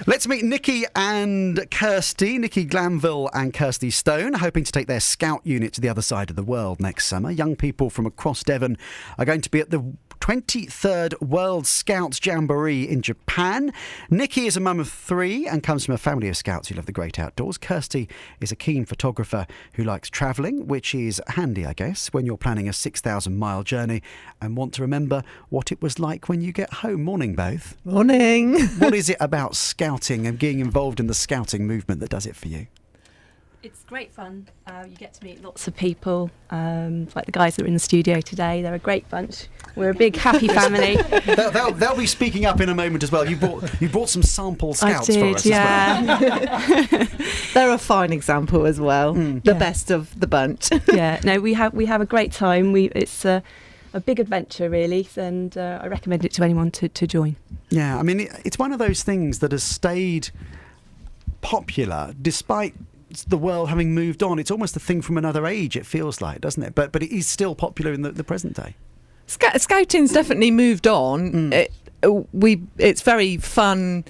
Let's meet Nikki and Kirsty. Nikki Glanville and Kirsty Stone, hoping to take their scout unit to the other side of the world next summer. Young people from across Devon are going to be at the 23rd World Scouts Jamboree in Japan. Nikki is a mum of 3 and comes from a family of scouts who love the great outdoors. Kirsty is a keen photographer who likes travelling, which is handy, I guess, when you're planning a 6,000-mile journey and want to remember what it was like when you get home. Morning, both. Morning. What is it about scouting and being involved in the scouting movement that does it for you? It's great fun. You get to meet lots of people, like the guys that are in the studio today. They're a great bunch. We're a big, happy family. They'll be speaking up in a moment as well. You brought some sample scouts I did, for us as well. They're a fine example as well. The best of the bunch. Yeah, no, we have a great time. It's a big adventure, really, and I recommend it to anyone to join. Yeah, I mean, it's one of those things that has stayed popular despite the world having moved on. It's almost a thing from another age, it feels like, doesn't it? But it is still popular in the present day. Scouting's definitely moved on. It's very fun,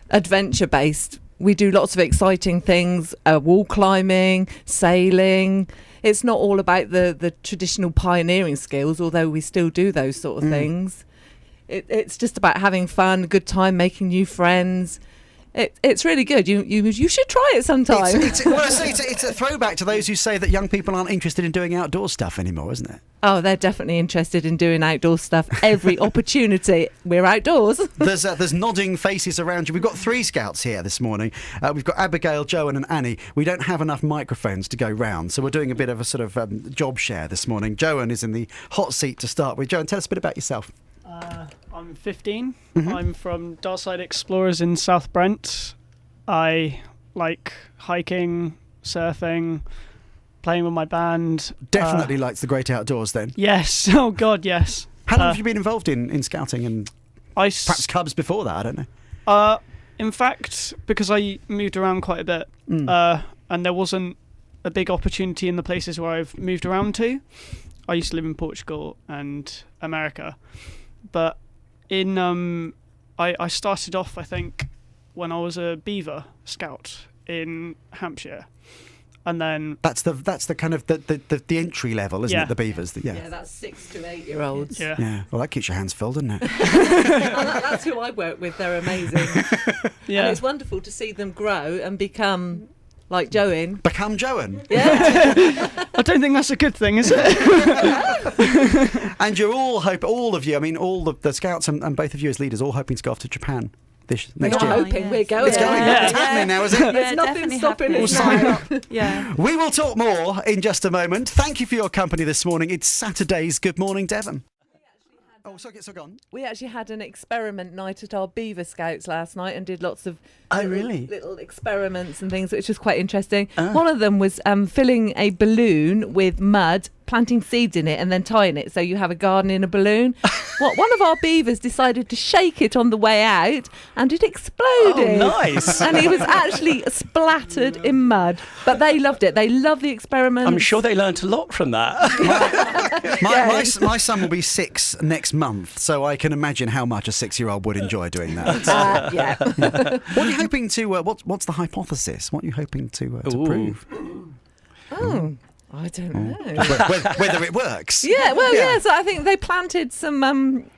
adventure based. We do lots of exciting things, wall climbing, sailing. It's not all about the traditional pioneering skills, although we still do those sort of things. It's just about having fun, a good time, making new friends. It's really good. You should try it sometime. It's a throwback to those who say that young people aren't interested in doing outdoor stuff anymore, isn't it? Oh, they're definitely interested in doing outdoor stuff. Every opportunity, we're outdoors. There's nodding faces around you. We've got 3 scouts here this morning. We've got Abigail, Joan and Annie. We don't have enough microphones to go round, so we're doing a bit of a sort of job share this morning. Joan is in the hot seat to start with. Joan, tell us a bit about yourself. I'm 15. I'm from Darside Explorers in South Brent. I like hiking, surfing, playing with my band. Definitely likes the great outdoors then. Yes. Oh, God, yes. How long have you been involved in scouting and perhaps Cubs before that? I don't know. In fact, because I moved around quite a bit and there wasn't a big opportunity in the places where I've moved around to. I used to live in Portugal and America. But I started off, I think, when I was a beaver scout in Hampshire, and then that's the kind of the entry level, isn't it? The beavers, yeah, that's 6 to 8 year olds. Yeah. Well, that keeps your hands filled, doesn't it? That's who I work with. They're amazing. Yeah, and it's wonderful to see them grow and become. Like Joan. Become Joan? Yeah. I don't think that's a good thing, is it? And you're all of you, I mean, all the scouts and both of you as leaders, all hoping to go off to Japan next year. Hoping, we're going. It's going. Yeah. It's happening now, is it? There's nothing stopping us. We'll sign up. Yeah. We will talk more in just a moment. Thank you for your company this morning. It's Saturday's Good Morning Devon. Oh, so gone. We actually had an experiment night at our Beaver Scouts last night and did lots of little experiments and things, which was quite interesting. One of them was filling a balloon with mud, planting seeds in it and then tying it so you have a garden in a balloon. One of our beavers decided to shake it on the way out and it exploded. Oh, nice. And he was actually splattered in mud. But they loved it. They loved the experiment. I'm sure they learnt a lot from that. My son will be 6 next month, so I can imagine how much a 6-year-old would enjoy doing that. Yeah. What are you hoping to, what's the hypothesis? What are you hoping to prove? Oh, I don't know. Whether it works. Yeah, well, yeah. So I think they planted some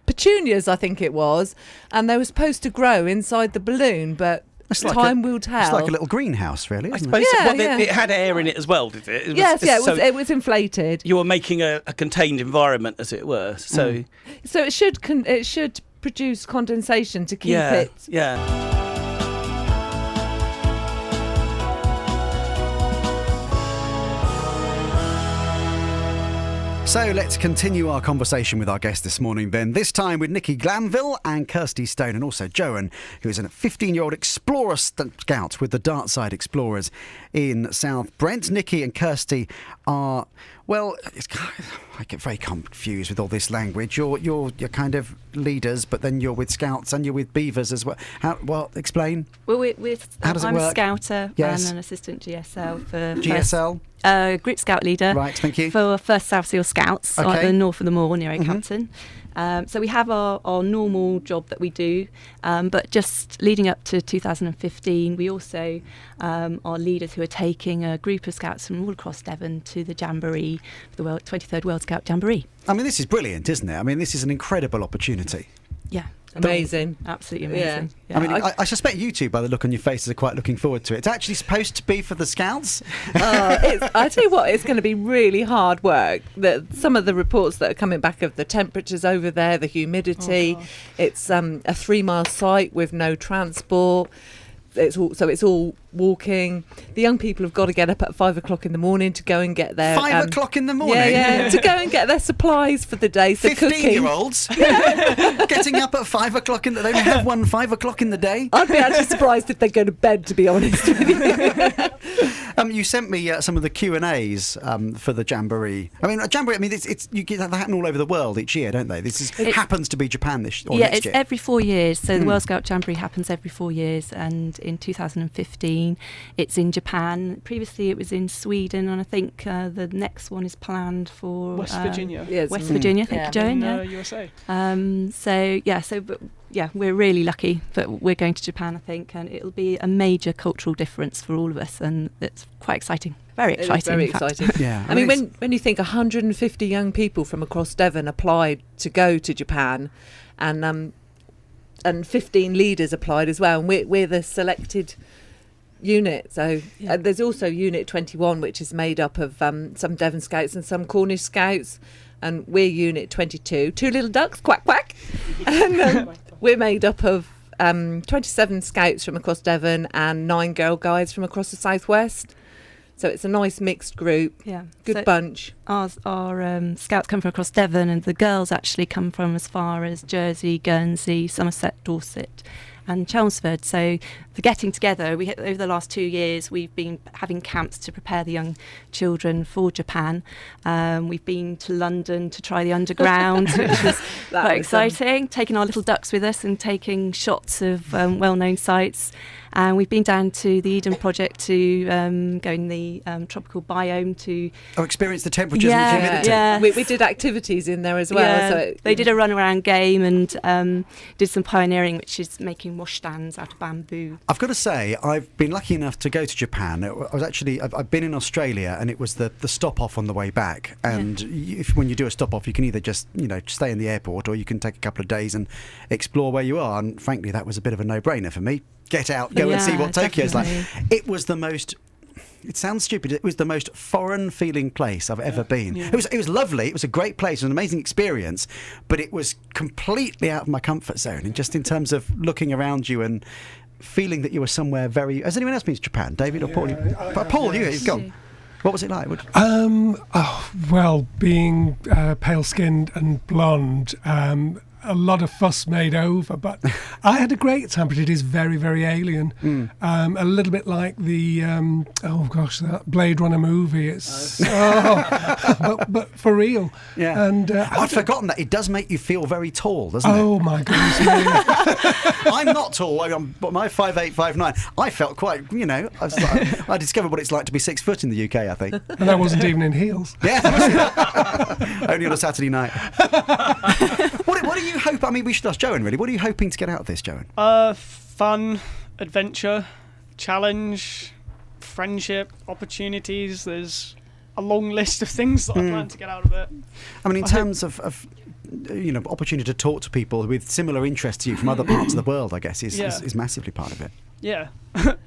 petunias, I think it was, and they were supposed to grow inside the balloon, but time will tell. It's like a little greenhouse, really, isn't I it? suppose it had air in it as well, did it? It was inflated. You were making a contained environment, as it were. So it should produce condensation to keep it. Yeah. So let's continue our conversation with our guest this morning then, this time with Nikki Glanville and Kirsty Stone, and also Joan, who is a 15-year-old explorer scout with the Dartside Explorers in South Brent. Nikki and Kirsty are Well, I get very confused with all this language. You're kind of leaders, but then you're with Scouts and you're with Beavers as well. Explain. Well, How does it I'm work? a Scouter Yes. and an assistant GSL for GSL. Group Scout leader. Right, thank you. For First South Seal Scouts, Okay. at the north of the moor near Mhm. Oakhampton. So we have our normal job that we do, but just leading up to 2015, we also are leaders who are taking a group of Scouts from all across Devon to the Jamboree, the 23rd World Scout Jamboree. I mean, this is brilliant, isn't it? I mean, this is an incredible opportunity. Yeah, Amazing. absolutely amazing. Yeah. I mean, I suspect you two, by the look on your faces, are quite looking forward to it. It's actually supposed to be for the Scouts. I tell you what, it's going to be really hard work. Some of the reports that are coming back of the temperatures over there, the humidity. It's a 3-mile site with no transport. It's all walking. The young people have got to get up at 5 o'clock in the morning to go and get their 5 o'clock in the morning? Yeah, to go and get their supplies for the day. So cooking. 15-year-olds getting up at 5 o'clock in the day. They only have one 5 o'clock in the day. I'd be actually surprised if they go to bed, to be honest with you. You sent me some of the Q&As for the Jamboree. I mean, a Jamboree, it's you get that happen all over the world each year, don't they? It happens to be Japan next year. It's every 4 years. So the World Scout Jamboree happens every 4 years, and in 2015 it's in Japan. Previously it was in Sweden, and I think the next one is planned for West Virginia. West Virginia. Thank you, Joan. In USA. We're really lucky that we're going to Japan, I think, and it'll be a major cultural difference for all of us, and it's quite exciting. Very exciting. It is very in fact. exciting. Yeah. I mean, when you think 150 young people from across Devon applied to go to Japan, and 15 leaders applied as well, and we're the selected unit. So there's also Unit 21, which is made up of some Devon Scouts and some Cornish Scouts, and we're Unit 22, 2 little ducks, quack quack, and we're made up of 27 Scouts from across Devon and 9 Girl Guides from across the southwest. So it's a nice mixed group. Yeah, good bunch. Our Scouts come from across Devon, and the girls actually come from as far as Jersey, Guernsey, Somerset, Dorset and Chelmsford. So the getting together, over the last 2 years we've been having camps to prepare the young children for Japan. We've been to London to try the underground, which was quite exciting, taking our little ducks with us and taking shots of well-known sites. And we've been down to the Eden Project to go in the tropical biome to experience the temperatures and the humidity. Yeah. We did activities in there as well. Yeah, So they did a run around game and did some pioneering, which is making washstands out of bamboo. I've got to say, I've been lucky enough to go to Japan. I've been in Australia, and it was the stop off on the way back. And when you do a stop off, you can either just stay in the airport, or you can take a couple of days and explore where you are. And frankly, that was a bit of a no-brainer for me. Get out, go and see what Tokyo's like. It was the most. It sounds stupid. It was the most foreign-feeling place I've ever been. Yeah. It was lovely. It was a great place. It was an amazing experience, but it was completely out of my comfort zone. And just in terms of looking around you and feeling that you were somewhere very. Has anyone else been to Japan, David or Paul? Paul, you've gone. What was it like? Being pale-skinned and blonde. A lot of fuss made over, but I had a great time. But it is very, very alien. A little bit like the that Blade Runner movie. It's but for real. Yeah. And I'd forgotten that it does make you feel very tall, doesn't it? Oh my goodness me! I'm not tall. But my 5'8", 5'9". I felt quite. I discovered what it's like to be 6 foot in the UK. I think. And I wasn't even in heels. Yeah. Only on a Saturday night. What do you hope? I mean, we should ask Joan, really. What are you hoping to get out of this, Joan? Fun, adventure, challenge, friendship, opportunities. There's a long list of things that I plan to get out of it. I mean, in terms of opportunity to talk to people with similar interests to you from other parts of the world, I guess, is massively part of it. Yeah,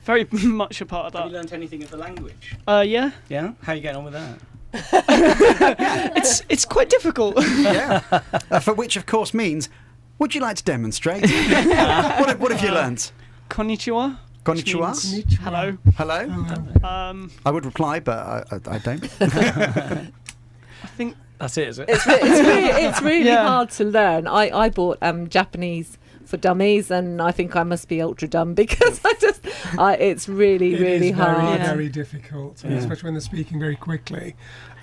very much a part of that. Have you learnt anything of the language? Yeah. Yeah? How are you getting on with that? It's quite difficult. Yeah. For which, of course, means, would you like to demonstrate? What have you learnt? Konnichiwa. Konnichiwa. Hello. Hello. I would reply, but I don't. I think that's it, is it? It's really hard to learn. I bought Japanese for dummies, and I think I must be ultra dumb because it's really, really hard. Very difficult, especially when they're speaking very quickly.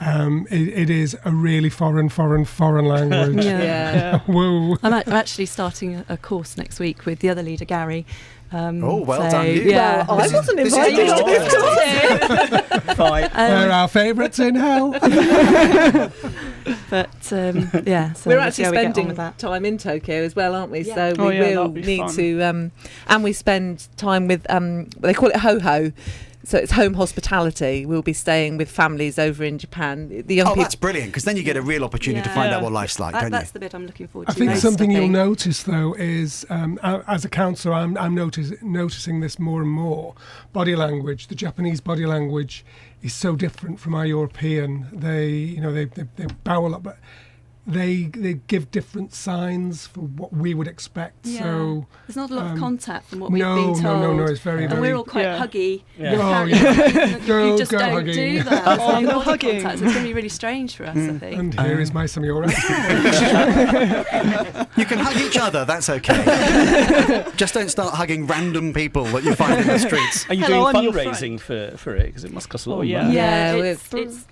It is a really foreign language. Whoa. I'm actually starting a course next week with the other leader, Gary. Well done you. Yeah. Well, I wasn't invited to this course. Fine. They're our favourites in hell. But so we're we'll actually see how we get on spending with that. time in Tokyo as well, aren't we? Yeah. So Oh, we yeah, will that'll be need fun. to, and we spend time with, they call it ho-ho. So it's home hospitality. We'll be staying with families over in Japan. The young people. That's brilliant, because then you get a real opportunity to find out what life's like, don't That's you? the bit I'm looking forward to. I think most, something I you'll think. notice, though, is as a counsellor, I'm noticing this more and more. Body language, the Japanese body language, is so different from our European. They bow a lot, but they give different signs for what we would expect. Yeah. So there's not a lot of contact from what we've no, been told. no, it's very, And very. we're all quite Yeah. huggy. Yeah. Oh, Apparently, yeah. you just Go don't hugging. do that. Oh, There's no body hugging. contact. So it's going to be really strange for us, I think. And here is my semi-oral. You can hug each other, that's okay. Just don't start hugging random people that you find in the streets. Are you Hello, I'm doing your fundraising for it? Because it must cost a lot Oh, of yeah. money. Yeah,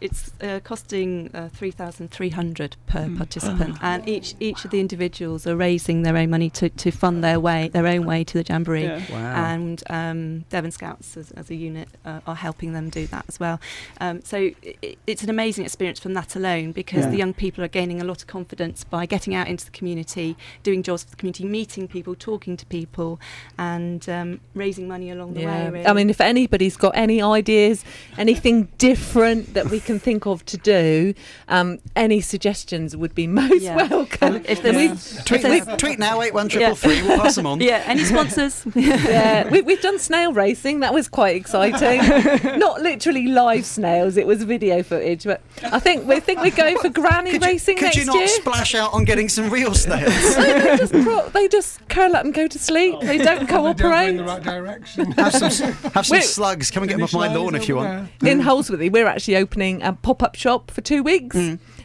it's costing 3,300 per participant, and each of the individuals are raising their own money to fund their own way to the jamboree. Yeah. Wow. And Devon Scouts as a unit are helping them do that as well. So it's an amazing experience from that alone, because the young people are gaining a lot of confidence by getting out into the community, doing jobs for the community, meeting people, talking to people, and raising money along the way. Really. I mean, if anybody's got any ideas, anything different that we can think of to do, any suggestions would be most welcome. If there's, Tweet now 81333. We'll pass them on. yeah, any sponsors? Yeah, we've done snail racing. That was quite exciting. Not literally live snails; it was video footage. But I think we're going for granny racing Could next you not year. splash out on getting some real snails? They just curl up and go to sleep. They don't They don't go cooperate. in the right direction. Have some We're- slugs. Come and get them off my lawn if you want. In Holsworthy, we're actually opening a pop-up shop for 2 weeks.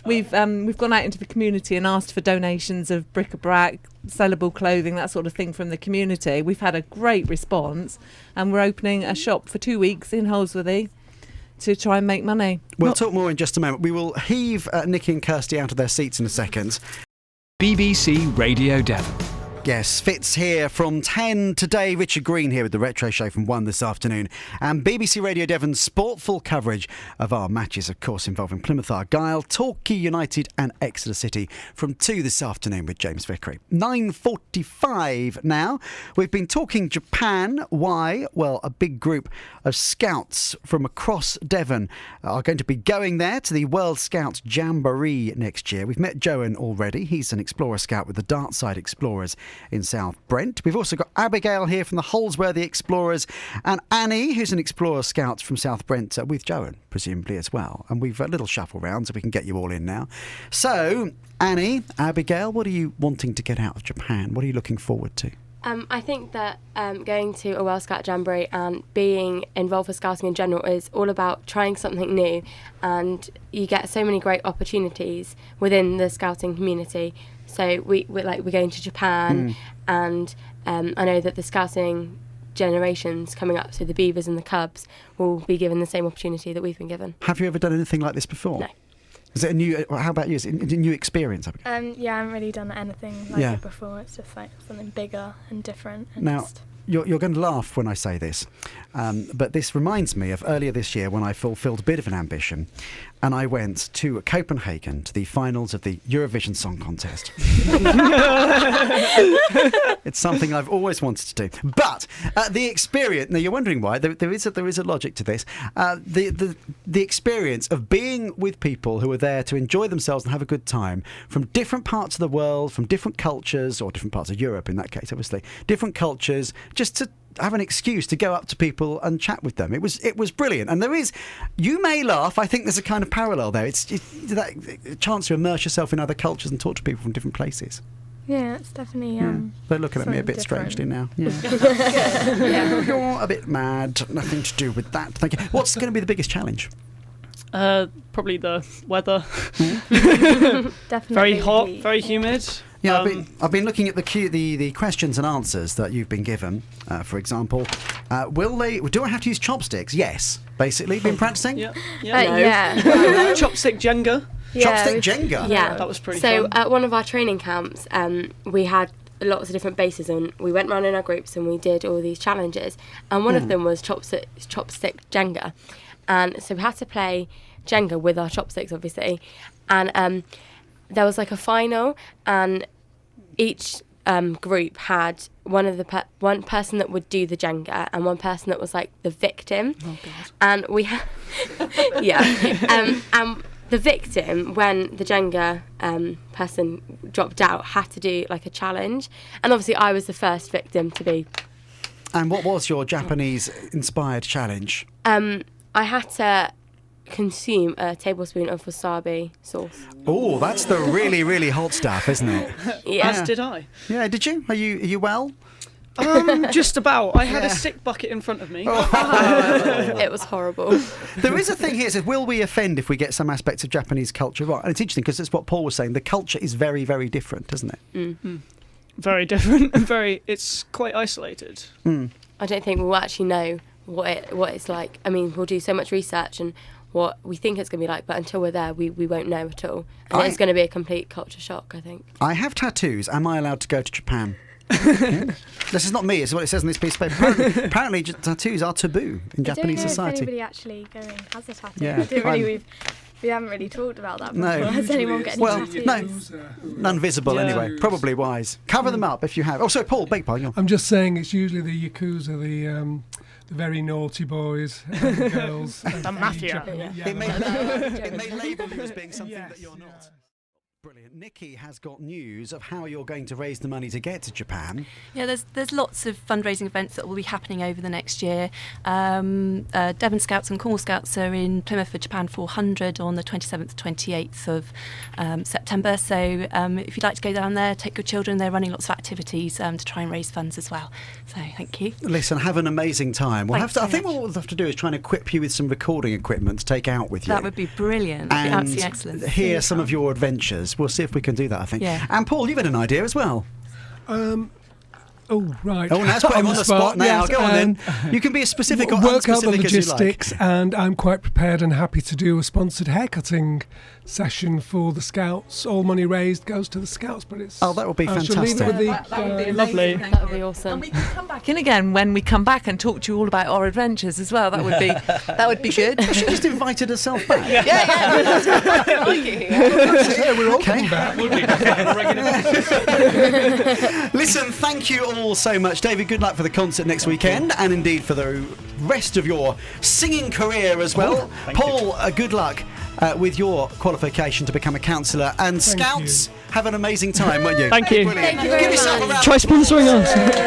We've gone out into the community and asked for donations of bric-a-brac, sellable clothing, that sort of thing from the community. We've had a great response, and we're opening a shop for 2 weeks in Holsworthy to try and make money. We'll talk more in just a moment. We will heave Nikki and Kirsty out of their seats in a second. BBC Radio Devon. Yes, Fitz here from 10 today. Richard Green here with the Retro Show from 1 this afternoon. And BBC Radio Devon's sportful coverage of our matches, of course, involving Plymouth Argyle, Torquay United and Exeter City from 2 this afternoon with James Vickery. 9:45 now. We've been talking Japan. Why? Well, a big group of scouts from across Devon are going to be going there to the World Scouts Jamboree next year. We've met Joan already. He's an Explorer Scout with the Dartside Explorers in South Brent. We've also got Abigail here from the Holsworthy Explorers, and Annie, who's an Explorer Scout from South Brent, with Joan, presumably, as well. And we've a little shuffle round so we can get you all in now. So, Annie, Abigail, what are you wanting to get out of Japan? What are you looking forward to? I think that going to a World Scout Jamboree and being involved with scouting in general is all about trying something new, and you get so many great opportunities within the scouting community. So we're going to Japan, and I know that the scouting generations coming up, so the Beavers and the Cubs, will be given the same opportunity that we've been given. Have you ever done anything like this before? No. Is it a new? How about you? Is it a new experience, Abigail? Yeah, I haven't really done anything like it before. It's just like something bigger and different. And Now, just you're going to laugh when I say this, but this reminds me of earlier this year when I fulfilled a bit of an ambition, and I went to Copenhagen to the finals of the Eurovision Song Contest. It's something I've always wanted to do. But the experience, now you're wondering why, there is a logic to this. The experience of being with people who are there to enjoy themselves and have a good time from different parts of the world, from different cultures, or different parts of Europe in that case, obviously, different cultures, just to have an excuse to go up to people and chat with them. It was brilliant. And there is, you may laugh, I think there's a kind of parallel there. It's that chance to immerse yourself in other cultures and talk to people from different places. yeah, it's definitely. They're looking at me a something bit strangely now. different. Yeah. You're a bit mad. Nothing to do with that. Thank you. What's going to be the biggest challenge? Probably the weather. Definitely Very hot, heat. very humid. Yeah, I've been looking at the questions and answers that you've been given. For example, do I have to use chopsticks? Yes, basically. Been practicing? Yeah. Yeah. Chopstick Jenga. Chopstick Jenga. Yeah, That was pretty so fun. at one of our training camps, we had lots of different bases, and we went round in our groups and we did all these challenges. And one of them was chopstick Jenga, and so we had to play Jenga with our chopsticks, obviously. And there was like a final, and each group had one person that would do the Jenga and one person that was like the victim. Oh God. And we had the victim, when the Jenga person dropped out, had to do like a challenge, and obviously I was the first victim to be. And what was your Japanese-inspired challenge? I had to consume a tablespoon of wasabi sauce. Oh, that's the really, really hot stuff, isn't it? Yeah. As did I. Yeah, did you? Are you well? Just about. I had a sick bucket in front of me. It was horrible. There is a thing here. It says, will we offend if we get some aspects of Japanese culture right? And it's interesting because it's what Paul was saying. The culture is very, very different, isn't it? Mm. Very different and it's quite isolated. I don't think we'll actually know what it's like. I mean, we'll do so much research and what we think it's going to be like, but until we're there, we won't know at all. And it's going to be a complete culture shock, I think. I have tattoos. Am I allowed to go to Japan? Yeah. This is not me. It's what it says in this piece of paper. Apparently tattoos are taboo in Japanese I don't know society. If anybody actually going has a tattoo. Yeah. We haven't really talked about that before. No. Has anyone got any tattoos? None visible anyway. Probably wise. Cover them up if you have. Oh, sorry, Paul, beg pardon. I'm just saying it's usually the Yakuza, the very naughty boys and girls. The mafia. It may label you as being something that you're not. Brilliant. Nikki has got news of how you're going to raise the money to get to Japan. Yeah, there's lots of fundraising events that will be happening over the next year. Devon Scouts and Cornwall Scouts are in Plymouth for Japan 400 on the 27th, 28th of September. So if you'd like to go down there, take your children. They're running lots of activities to try and raise funds as well. So thank you. Listen, have an amazing time. I think what we'll have to do is try and equip you with some recording equipment to take out with you. That would be brilliant. That'd be and absolutely excellent. hear some of your adventures. We'll see if we can do that, I think. Yeah. And Paul, you've had an idea as well. Oh, right. Oh, now it's put him on the spot now. Yes, Go on then. You can be as specific or work out the unspecific as you like. logistics, and I'm quite prepared and happy to do a sponsored haircutting session for the Scouts. All money raised goes to the Scouts, but it's... Oh, that would be I shall leave it fantastic. with the, That would be Lovely. amazing. That would be awesome. And we can come back in again when we come back and talk to you all about our adventures as well. That would be good. She just invited herself back. Yeah. I like it here. Yeah, we're all coming back. Listen, thank you all so much. David, good luck for the concert next weekend and indeed for the rest of your singing career as well. Paul, good luck with your qualification to become a counsellor. And Scouts, have an amazing time, won't you? Thank you. Brilliant. Thank you very Give yourself a much. round. Try sponsoring us.